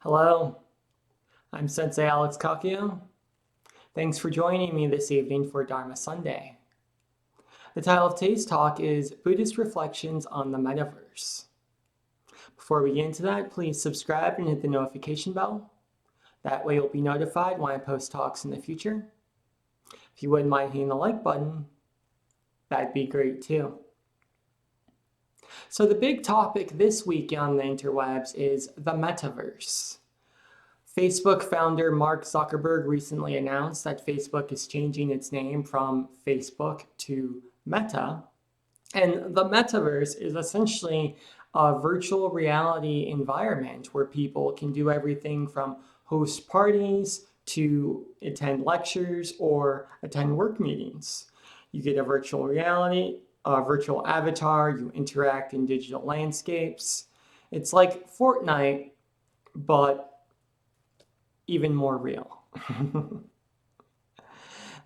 Hello, I'm Sensei Alex Kakio. Thanks for joining me this evening for Dharma Sunday. The title of today's talk is Buddhist Reflections on the Metaverse. Before we get into that, please subscribe and hit the notification bell. That way you'll be notified when I post talks in the future. If you wouldn't mind hitting the like button, that'd be great too. So the big topic this week on the interwebs is the Metaverse. Facebook founder Mark Zuckerberg recently announced that Facebook is changing its name from Facebook to Meta. And the Metaverse is essentially a virtual reality environment where people can do everything from host parties to attend lectures or attend work meetings. You get a virtual reality, a virtual avatar, you interact in digital landscapes. It's like Fortnite, but even more real.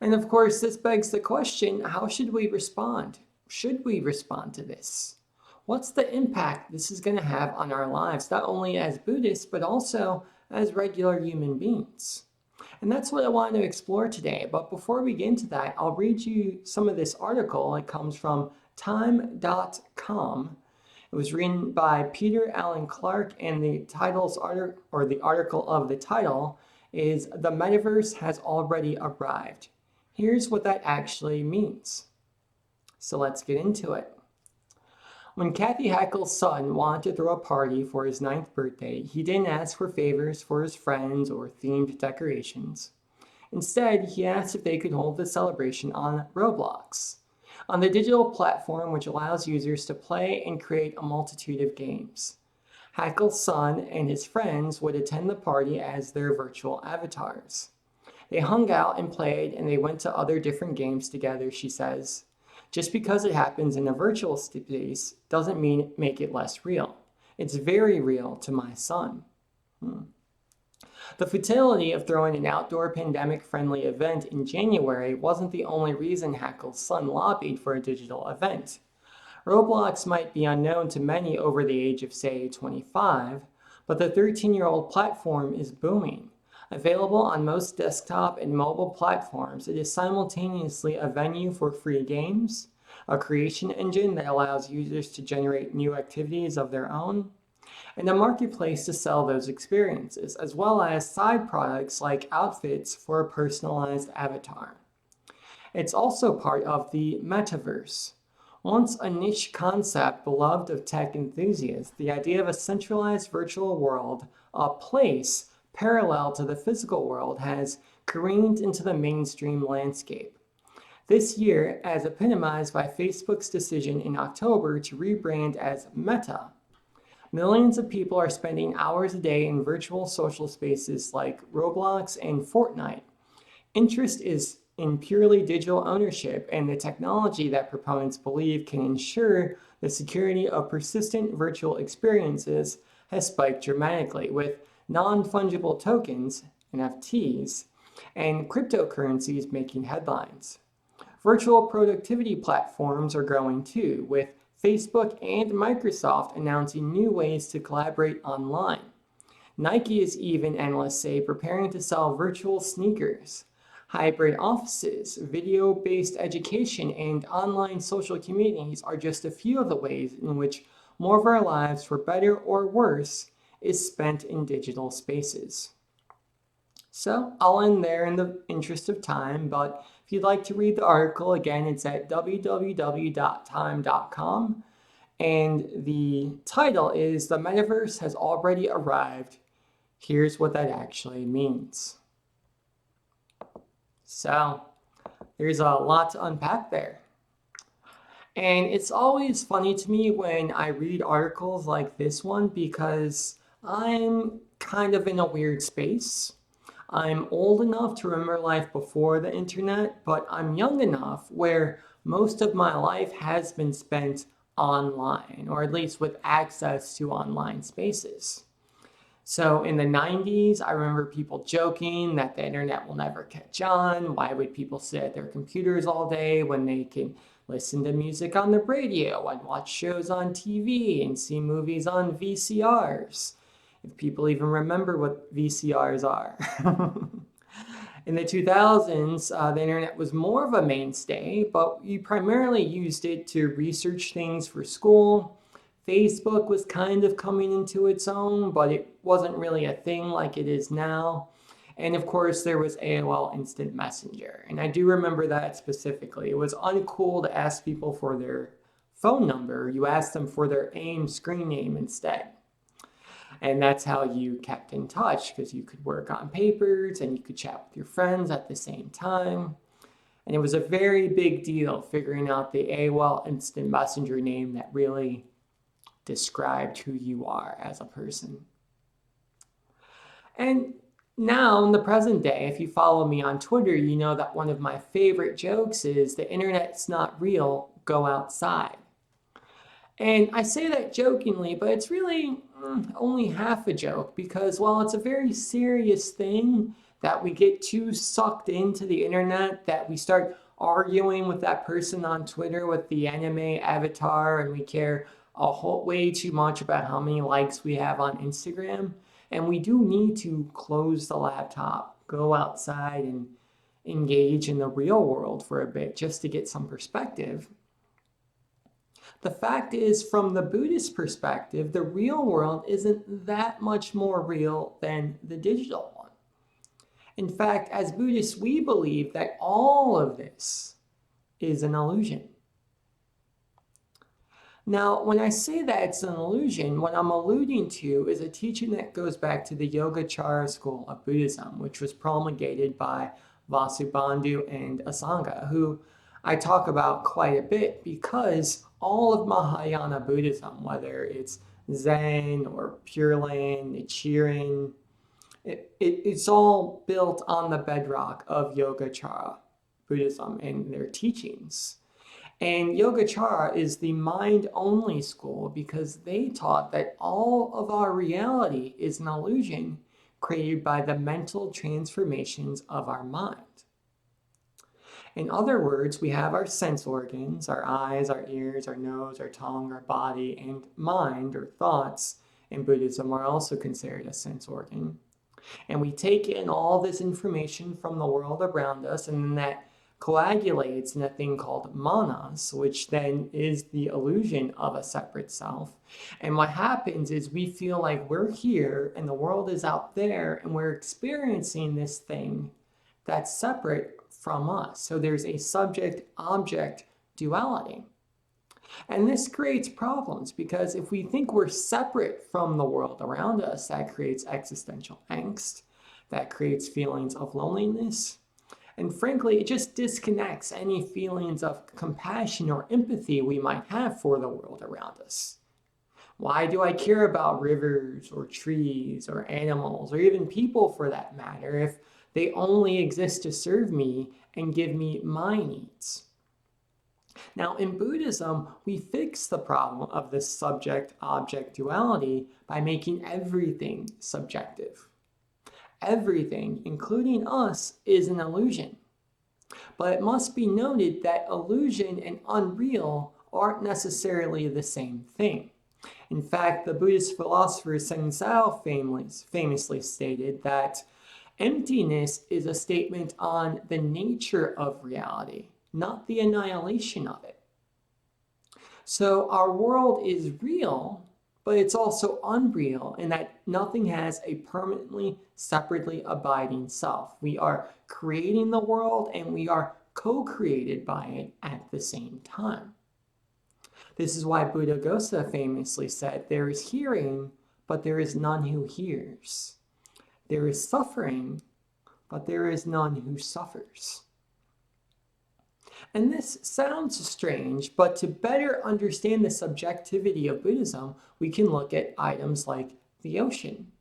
And of course, this begs the question, how should we respond? Should we respond to this? What's the impact this is going to have on our lives, not only as Buddhists, but also as regular human beings? And that's what I want to explore today. But before we get into that, I'll read you some of this article. It comes from time.com. It was written by Peter Allen Clark, and the article of the title is "The Metaverse Has Already Arrived." Here's what that actually means. So let's get into it. When Kathy Hackle's son wanted to throw a party for his 9th birthday, he didn't ask for favors for his friends or themed decorations. Instead, he asked if they could hold the celebration on Roblox, on the digital platform which allows users to play and create a multitude of games. Hackle's son and his friends would attend the party as their virtual avatars. They hung out and played, and they went to other different games together, she says. Just because it happens in a virtual space doesn't make it less real. It's very real to my son. The futility of throwing an outdoor pandemic-friendly event in January wasn't the only reason Hackle's son lobbied for a digital event. Roblox might be unknown to many over the age of, say, 25, but the 13-year-old platform is booming. Available on most desktop and mobile platforms, it is simultaneously a venue for free games, a creation engine that allows users to generate new activities of their own, and a marketplace to sell those experiences, as well as side products like outfits for a personalized avatar. It's also part of the Metaverse. Once a niche concept beloved of tech enthusiasts, the idea of a centralized virtual world, a place parallel to the physical world, has careened into the mainstream landscape. This year, as epitomized by Facebook's decision in October to rebrand as Meta, millions of people are spending hours a day in virtual social spaces like Roblox and Fortnite. Interest is in purely digital ownership, and the technology that proponents believe can ensure the security of persistent virtual experiences has spiked dramatically, with non-fungible tokens, NFTs, and cryptocurrencies making headlines. Virtual productivity platforms are growing too, with Facebook and Microsoft announcing new ways to collaborate online. Nike is even, analysts say, preparing to sell virtual sneakers. Hybrid offices, video-based education, and online social communities are just a few of the ways in which more of our lives, for better or worse, is spent in digital spaces. So I'll end there in the interest of time, but if you'd like to read the article, again, it's at www.time.com, and the title is "The Metaverse Has Already Arrived. Here's what that actually means." So there's a lot to unpack there. And it's always funny to me when I read articles like this one because I'm kind of in a weird space. I'm old enough to remember life before the internet, but I'm young enough where most of my life has been spent online, or at least with access to online spaces. So in the 90s, I remember people joking that the internet will never catch on. Why would people sit at their computers all day when they can listen to music on the radio and watch shows on TV and see movies on VCRs? if people even remember what VCRs are. In the 2000s, the internet was more of a mainstay, but you primarily used it to research things for school. Facebook was kind of coming into its own, but it wasn't really a thing like it is now. And of course, there was AOL Instant Messenger. And I do remember that specifically. It was uncool to ask people for their phone number. You asked them for their AIM screen name instead. And that's how you kept in touch, because you could work on papers and you could chat with your friends at the same time. And it was a very big deal figuring out the AOL Instant Messenger name that really described who you are as a person. And now, in the present day, if you follow me on Twitter, you know that one of my favorite jokes is the internet's not real, go outside. And I say that jokingly, but it's really only half a joke, because while it's a very serious thing that we get too sucked into the internet, that we start arguing with that person on Twitter with the anime avatar, and we care way too much about how many likes we have on Instagram. And we do need to close the laptop, go outside and engage in the real world for a bit just to get some perspective. The fact is, from the Buddhist perspective, the real world isn't that much more real than the digital one. In fact, as Buddhists, we believe that all of this is an illusion. Now, when I say that it's an illusion, what I'm alluding to is a teaching that goes back to the Yogacara school of Buddhism, which was promulgated by Vasubandhu and Asanga, who I talk about quite a bit, because all of Mahayana Buddhism, whether it's Zen or Pure Land, Nichiren, it's all built on the bedrock of Yogacara Buddhism and their teachings. And Yogacara is the mind-only school because they taught that all of our reality is an illusion created by the mental transformations of our mind. In other words, we have our sense organs, our eyes, our ears, our nose, our tongue, our body, and mind, or thoughts, in Buddhism are also considered a sense organ. And we take in all this information from the world around us, and then that coagulates in a thing called manas, which then is the illusion of a separate self. And what happens is we feel like we're here and the world is out there, and we're experiencing this thing that's separate from us. So there's a subject-object duality. And this creates problems, because if we think we're separate from the world around us, that creates existential angst, that creates feelings of loneliness, and frankly, it just disconnects any feelings of compassion or empathy we might have for the world around us. Why do I care about rivers or trees or animals or even people for that matter if they only exist to serve me and give me my needs? Now, in Buddhism, we fix the problem of this subject-object duality by making everything subjective. Everything, including us, is an illusion. But it must be noted that illusion and unreal aren't necessarily the same thing. In fact, the Buddhist philosopher Sun Tzu famously stated that emptiness is a statement on the nature of reality, not the annihilation of it. So our world is real, but it's also unreal in that nothing has a permanently, separately abiding self. We are creating the world and we are co-created by it at the same time. This is why Buddhaghosa famously said, "There is hearing, but there is none who hears. There is suffering, but there is none who suffers." And this sounds strange, but to better understand the subjectivity of Buddhism, we can look at items like the ocean.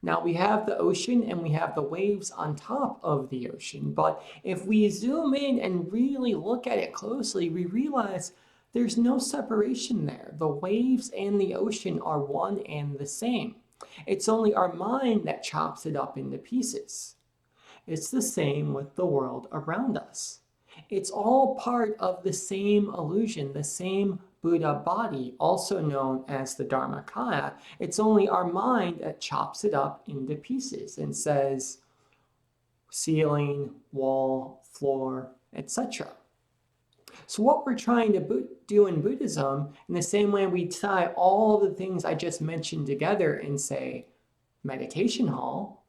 Now, we have the ocean and we have the waves on top of the ocean, but if we zoom in and really look at it closely, we realize there's no separation there. The waves and the ocean are one and the same. It's only our mind that chops it up into pieces. It's the same with the world around us. It's all part of the same illusion, the same Buddha body, also known as the Dharmakaya. It's only our mind that chops it up into pieces and says ceiling, wall, floor, etc. So what we're trying to do in Buddhism, in the same way we tie all the things I just mentioned together in, say, meditation hall,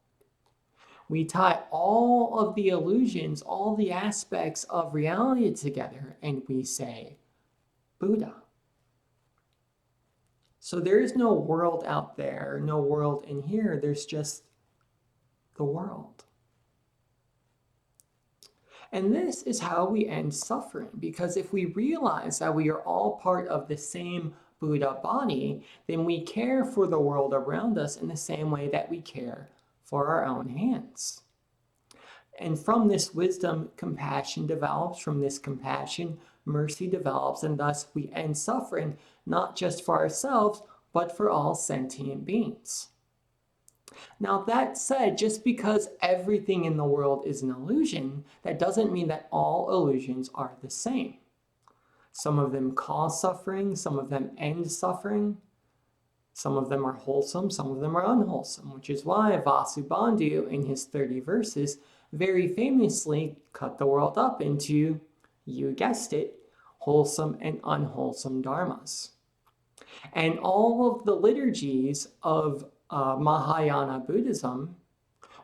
we tie all of the illusions, all the aspects of reality together, and we say Buddha. So there is no world out there, no world in here, there's just the world. And this is how we end suffering, because if we realize that we are all part of the same Buddha body, then we care for the world around us in the same way that we care for our own hands. And from this wisdom, compassion develops. From this compassion, mercy develops. And thus we end suffering, not just for ourselves, but for all sentient beings. Now that said, just because everything in the world is an illusion, that doesn't mean that all illusions are the same. Some of them cause suffering, some of them end suffering, some of them are wholesome, some of them are unwholesome, which is why Vasubandhu, in his 30 verses, very famously cut the world up into, you guessed it, wholesome and unwholesome dharmas. And all of the liturgies of Mahayana Buddhism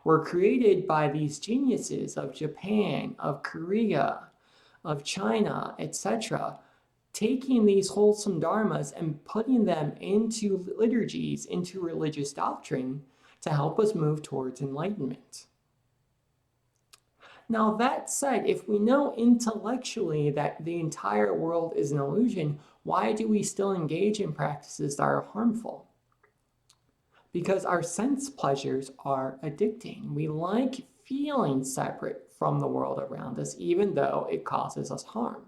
were created by these geniuses of Japan, of Korea, of China, etc., taking these wholesome dharmas and putting them into liturgies, into religious doctrine to help us move towards enlightenment. Now that said, if we know intellectually that the entire world is an illusion, why do we still engage in practices that are harmful? Because our sense pleasures are addicting. We like feeling separate from the world around us, even though it causes us harm.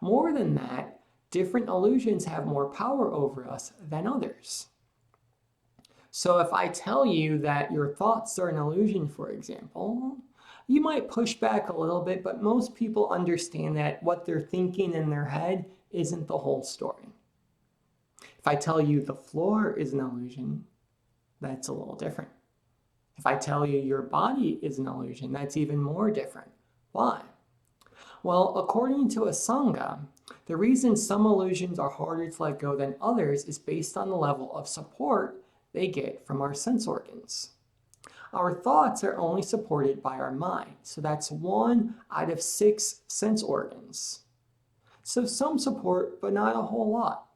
More than that, different illusions have more power over us than others. So if I tell you that your thoughts are an illusion, for example, you might push back a little bit, but most people understand that what they're thinking in their head isn't the whole story. If I tell you the floor is an illusion, that's a little different. If I tell you your body is an illusion, that's even more different. Why? Well, according to Asanga, the reason some illusions are harder to let go than others is based on the level of support they get from our sense organs. Our thoughts are only supported by our mind, so that's 1 out of 6 sense organs. So some support, but not a whole lot.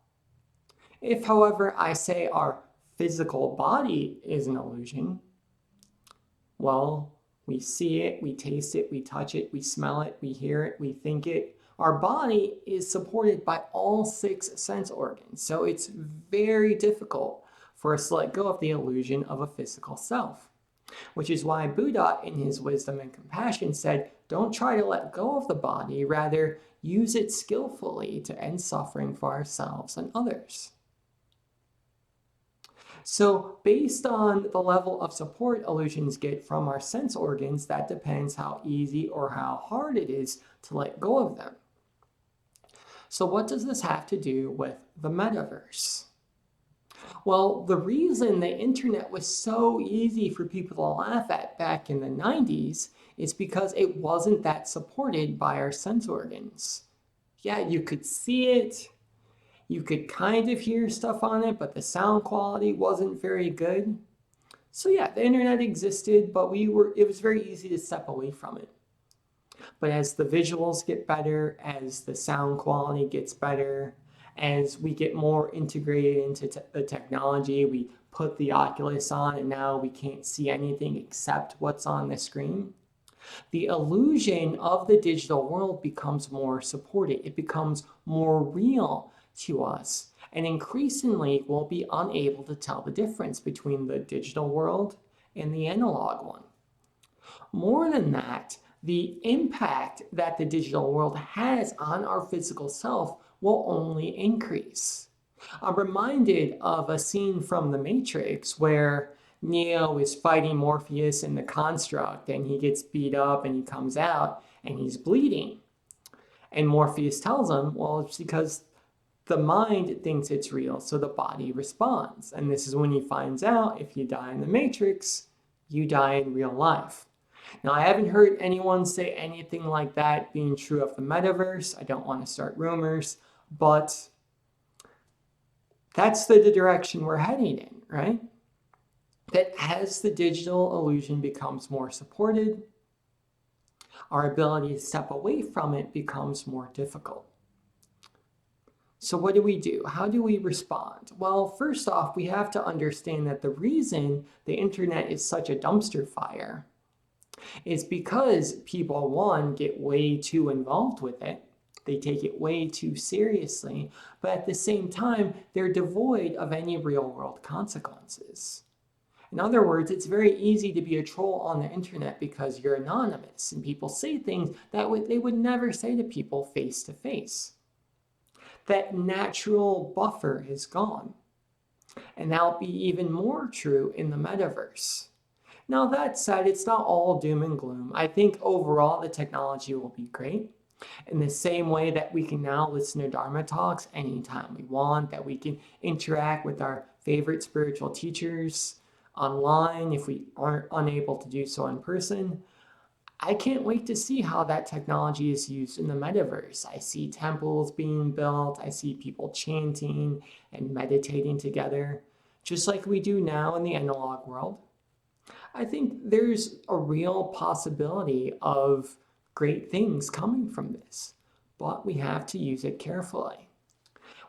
If, however, I say our physical body is an illusion, well, we see it, we taste it, we touch it, we smell it, we hear it, we think it. Our body is supported by all 6 sense organs, so it's very difficult for us to let go of the illusion of a physical self. Which is why Buddha, in his wisdom and compassion, said, don't try to let go of the body, rather use it skillfully to end suffering for ourselves and others. So based on the level of support illusions get from our sense organs, that depends how easy or how hard it is to let go of them. So what does this have to do with the metaverse? Well, the reason the internet was so easy for people to laugh at back in the 90s is because it wasn't that supported by our sense organs. Yeah, you could see it, you could kind of hear stuff on it, but the sound quality wasn't very good. So yeah, the internet existed, but it was very easy to step away from it. But as the visuals get better, as the sound quality gets better, as we get more integrated into the technology, we put the Oculus on and now we can't see anything except what's on the screen. The illusion of the digital world becomes more supported. It becomes more real to us. And increasingly, we'll be unable to tell the difference between the digital world and the analog one. More than that, the impact that the digital world has on our physical self will only increase. I'm reminded of a scene from The Matrix where Neo is fighting Morpheus in the construct and he gets beat up and he comes out and he's bleeding. And Morpheus tells him, well, it's because The mind thinks it's real, so the body responds. And this is when he finds out if you die in the Matrix, you die in real life. Now, I haven't heard anyone say anything like that being true of the metaverse. I don't want to start rumors, but that's the direction we're heading in, right? That as the digital illusion becomes more supported, our ability to step away from it becomes more difficult. So what do we do? How do we respond? Well, first off, we have to understand that the reason the internet is such a dumpster fire is because people, one, get way too involved with it. They take it way too seriously, but at the same time, they're devoid of any real world consequences. In other words, it's very easy to be a troll on the internet because you're anonymous and people say things that they would never say to people face to face. That natural buffer is gone. And that'll be even more true in the metaverse. Now, that said, it's not all doom and gloom. I think overall the technology will be great. In the same way that we can now listen to Dharma talks anytime we want, that we can interact with our favorite spiritual teachers online if we aren't unable to do so in person. I can't wait to see how that technology is used in the metaverse. I see temples being built. I see people chanting and meditating together, just like we do now in the analog world. I think there's a real possibility of great things coming from this, but we have to use it carefully.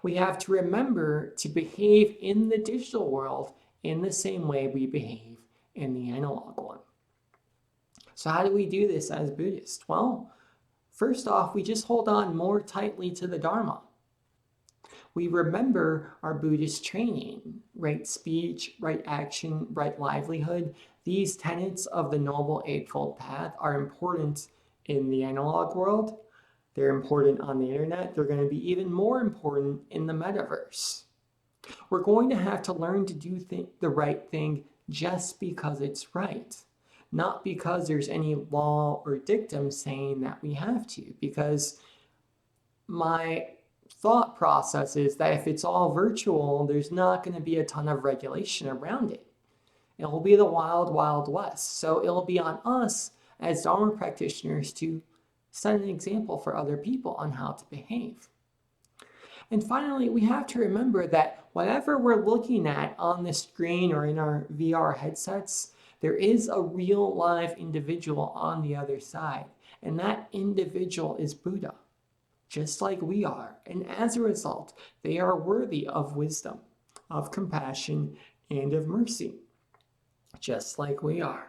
We have to remember to behave in the digital world in the same way we behave in the analog one. So how do we do this as Buddhists? Well, first off, we just hold on more tightly to the Dharma. We remember our Buddhist training, right speech, right action, right livelihood. These tenets of the Noble Eightfold Path are important in the analog world. They're important on the internet. They're going to be even more important in the metaverse. We're going to have to learn to do the right thing just because it's right. Not because there's any law or dictum saying that we have to, because my thought process is that if it's all virtual, there's not going to be a ton of regulation around it. It will be the wild, wild west. So it'll be on us as Dharma practitioners to set an example for other people on how to behave. And finally, we have to remember that whatever we're looking at on the screen or in our VR headsets, there is a real live individual on the other side. And that individual is Buddha, just like we are. And as a result, they are worthy of wisdom, of compassion, and of mercy, just like we are.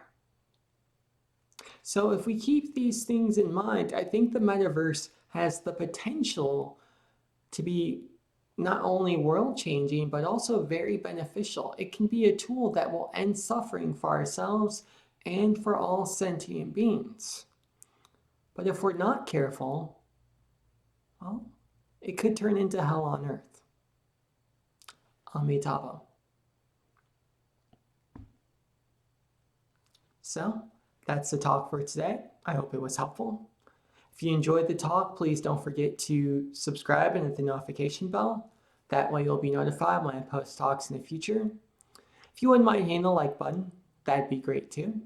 So if we keep these things in mind, I think the metaverse has the potential to be not only world-changing, but also very beneficial. It can be a tool that will end suffering for ourselves and for all sentient beings. But if we're not careful, well, it could turn into hell on earth. Amitabha. So, that's the talk for today. I hope it was helpful. If you enjoyed the talk, please don't forget to subscribe and hit the notification bell. That way you'll be notified when I post talks in the future. If you wouldn't mind hitting the like button, that'd be great too.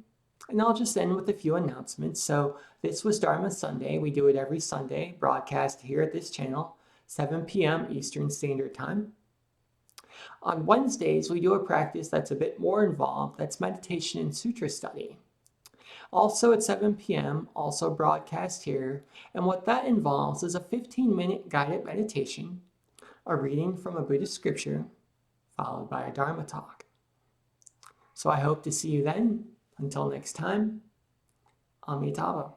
And I'll just end with a few announcements. So this was Dharma Sunday. We do it every Sunday, broadcast here at this channel, 7 p.m. Eastern Standard Time. On Wednesdays, we do a practice that's a bit more involved. That's meditation and sutra study. Also at 7 p.m., also broadcast here. And what that involves is a 15-minute guided meditation, a reading from a Buddhist scripture, followed by a Dharma talk. So I hope to see you then. Until next time, Amitabha.